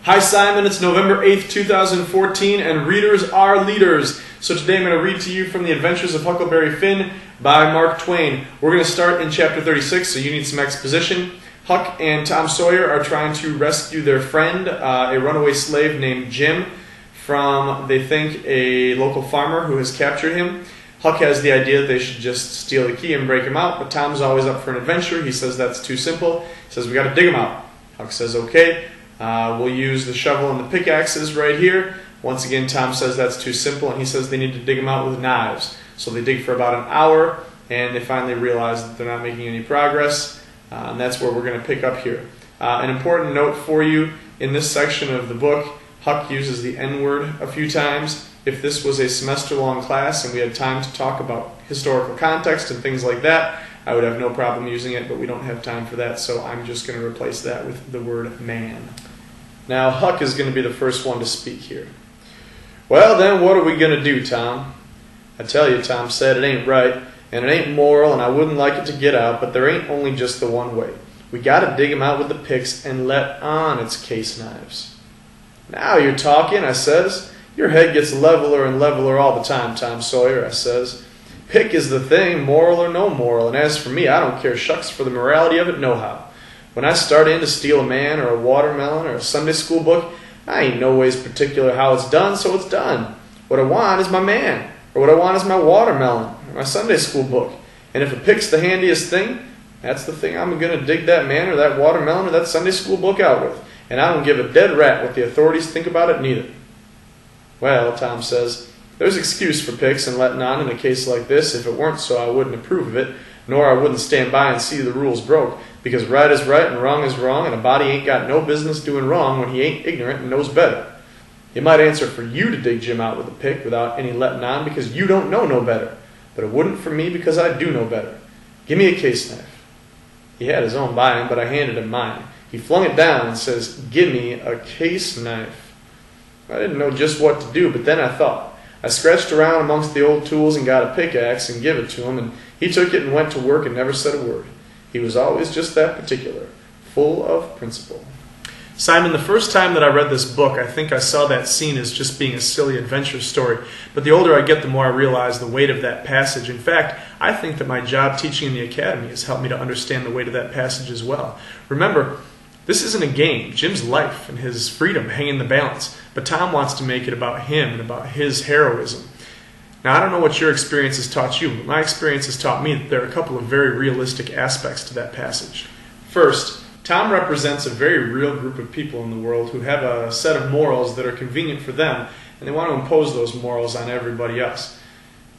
Hi Simon, it's November 8th, 2014, and readers are leaders. So today I'm going to read to you from The Adventures of Huckleberry Finn by Mark Twain. We're going to start in chapter 36, so you need some exposition. Huck and Tom Sawyer are trying to rescue their friend, a runaway slave named Jim, from, they think, a local farmer who has captured him. Huck has the idea that they should just steal the key and break him out, but Tom's always up for an adventure. He says that's too simple. He says we got to dig him out. Huck says okay. We'll use the shovel and the pickaxes right here. Once again, Tom says that's too simple, and he says they need to dig him out with knives. So they dig for about an hour, and they finally realize that they're not making any progress, and that's where we're going to pick up here. An important note for you, in this section of the book, Huck uses the N-word a few times. If this was a semester-long class and we had time to talk about historical context and things like that, I would have no problem using it, but we don't have time for that, so I'm just going to replace that with the word man. Now, Huck is going to be the first one to speak here. Well, then, what are we going to do, Tom? I tell you, Tom said, it ain't right, and it ain't moral, and I wouldn't like it to get out, but there ain't only just the one way. We got to dig him out with the picks and let on it's case knives. Now you're talking, I says. Your head gets leveler and leveler all the time, Tom Sawyer, I says. Pick is the thing, moral or no moral, and as for me, I don't care shucks for the morality of it nohow. When I start in to steal a man or a watermelon or a Sunday school book, I ain't no ways particular how it's done, so it's done. What I want is my man, or what I want is my watermelon, or my Sunday school book. And if a pick's the handiest thing, that's the thing I'm going to dig that man or that watermelon or that Sunday school book out with. And I don't give a dead rat what the authorities think about it neither. Well, Tom says, there's excuse for picks and letting on in a case like this. If it weren't so, I wouldn't approve of it, nor I wouldn't stand by and see the rules broke, because right is right and wrong is wrong, and a body ain't got no business doing wrong when he ain't ignorant and knows better. It might answer for you to dig Jim out with a pick without any letting on, because you don't know no better, but it wouldn't for me because I do know better. Give me a case knife. He had his own by him, but I handed him mine. He flung it down and says, give me a case knife. I didn't know just what to do, but then I thought. I scratched around amongst the old tools and got a pickaxe and give it to him, and he took it and went to work and never said a word. He was always just that particular, full of principle. Simon, the first time that I read this book, I think I saw that scene as just being a silly adventure story. But the older I get, the more I realize the weight of that passage. In fact, I think that my job teaching in the academy has helped me to understand the weight of that passage as well. Remember, this isn't a game. Jim's life and his freedom hang in the balance. But Tom wants to make it about him and about his heroism. Now, I don't know what your experience has taught you, but my experience has taught me that there are a couple of very realistic aspects to that passage. First, Tom represents a very real group of people in the world who have a set of morals that are convenient for them, and they want to impose those morals on everybody else.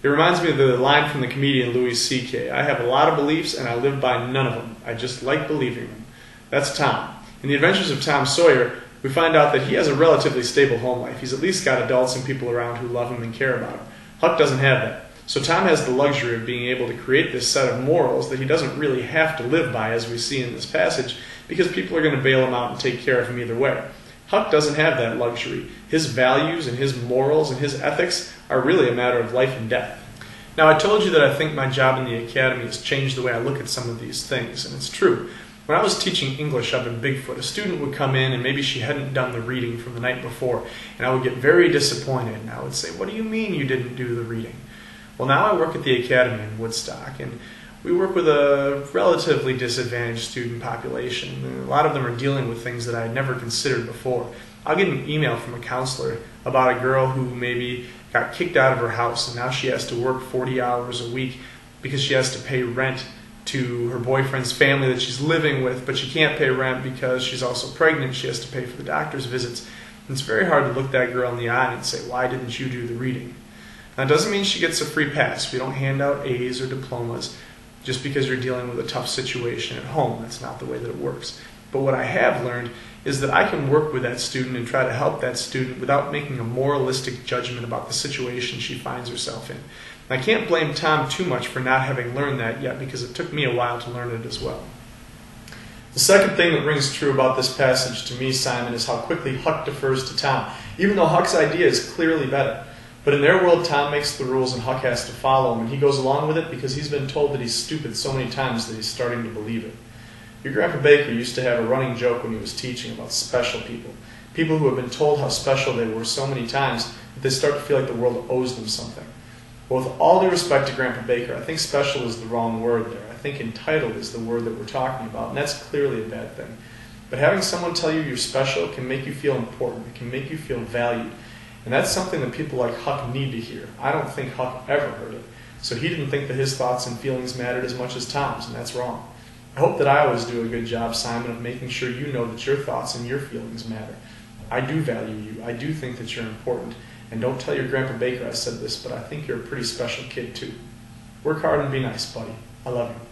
It reminds me of the line from the comedian Louis C.K. I have a lot of beliefs, and I live by none of them. I just like believing them. That's Tom. In The Adventures of Tom Sawyer, we find out that he has a relatively stable home life. He's at least got adults and people around who love him and care about him. Huck doesn't have that. So Tom has the luxury of being able to create this set of morals that he doesn't really have to live by, as we see in this passage, because people are going to bail him out and take care of him either way. Huck doesn't have that luxury. His values and his morals and his ethics are really a matter of life and death. Now, I told you that I think my job in the academy has changed the way I look at some of these things, and it's true. When I was teaching English up in Bigfoot, a student would come in and maybe she hadn't done the reading from the night before, and I would get very disappointed, and I would say, what do you mean you didn't do the reading? Well, now I work at the academy in Woodstock, and we work with a relatively disadvantaged student population. A lot of them are dealing with things that I had never considered before. I'll get an email from a counselor about a girl who maybe got kicked out of her house, and now she has to work 40 hours a week because she has to pay rent to her boyfriend's family that she's living with, but she can't pay rent because she's also pregnant. She has to pay for the doctor's visits. And it's very hard to look that girl in the eye and say, why didn't you do the reading? Now, it doesn't mean she gets a free pass. We don't hand out A's or diplomas just because you're dealing with a tough situation at home. That's not the way that it works. But what I have learned is that I can work with that student and try to help that student without making a moralistic judgment about the situation she finds herself in. I can't blame Tom too much for not having learned that yet, because it took me a while to learn it as well. The second thing that rings true about this passage to me, Simon, is how quickly Huck defers to Tom, even though Huck's idea is clearly better. But in their world, Tom makes the rules and Huck has to follow them, and he goes along with it because he's been told that he's stupid so many times that he's starting to believe it. Your Grandpa Baker used to have a running joke when he was teaching about special people. People who have been told how special they were so many times that they start to feel like the world owes them something. Well, with all due respect to Grandpa Baker, I think special is the wrong word there. I think entitled is the word that we're talking about, and that's clearly a bad thing. But having someone tell you you're special can make you feel important. It can make you feel valued. And that's something that people like Huck need to hear. I don't think Huck ever heard it. So he didn't think that his thoughts and feelings mattered as much as Tom's, and that's wrong. I hope that I always do a good job, Simon, of making sure you know that your thoughts and your feelings matter. I do value you. I do think that you're important. And don't tell your Grandpa Baker I said this, but I think you're a pretty special kid too. Work hard and be nice, buddy. I love you.